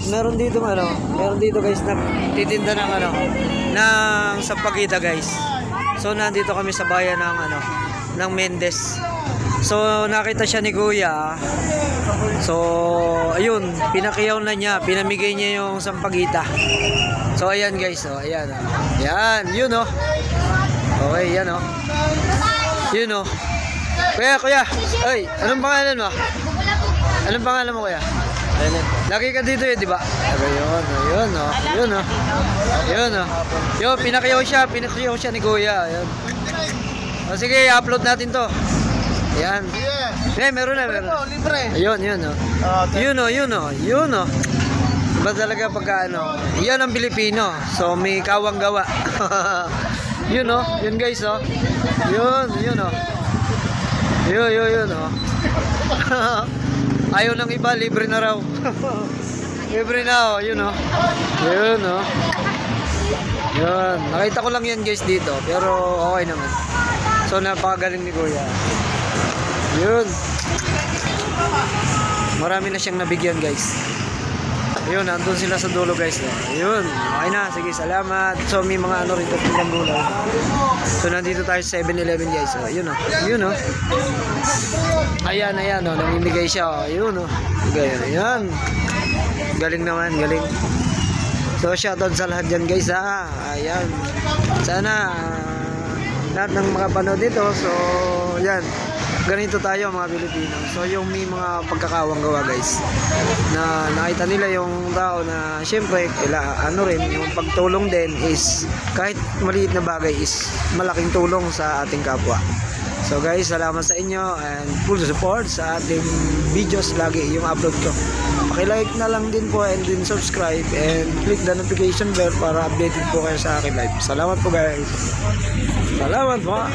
Meron dito guys na titinda ng ng sampagita guys. So nandito kami sa bayan ng Mendez. So nakita siya ni Kuya. So ayun, pinakiyaw na niya, pinamigay niya yung sampagita. So ayan guys, ayan. Yan, yun Okay, yan Yun Kuya. Ay, anong pangalan mo? Anong pangalan mo, Kuya? Lagi ka dito di ba? Ayun. Yo, pinakiyaw siya ni Kuya. Ayun. Sige, upload natin to. Ayan. Meron na. Libre. Ayun. Yun. Ba talaga pagka yan ang Pilipino. So may kawang gawa. Yun guys Yun Yun Ayaw ng iba, libre na raw. Libre na Yun. Nakita ko lang yan guys dito, pero okay naman. So napakagaling ni Kuya. Yun. Marami na siyang nabigyan guys. Ayun, nandun sila sa dulo guys. Ayun, okay na. Sige, salamat. So may mga rito ng gulay. So nandito tayo sa 7-Eleven guys. Ayun Ayan namimigay siya. Ayun Ayan. Galing naman, galing. So shoutout sa lahat dyan guys Ayan. Sana lahat ng makapanood dito. So yan, ganito tayo mga Pilipino. So yung may mga pagkakawang gawa guys, na nakita nila yung tao na syempre yung pagtulong din is kahit maliit na bagay is malaking tulong sa ating kapwa. So guys, salamat sa inyo and full support sa ating videos lagi yung upload ko. Paki-like na lang din po and then subscribe and click the notification bell para updated po kayo sa akin live. Salamat po guys. Salamat po.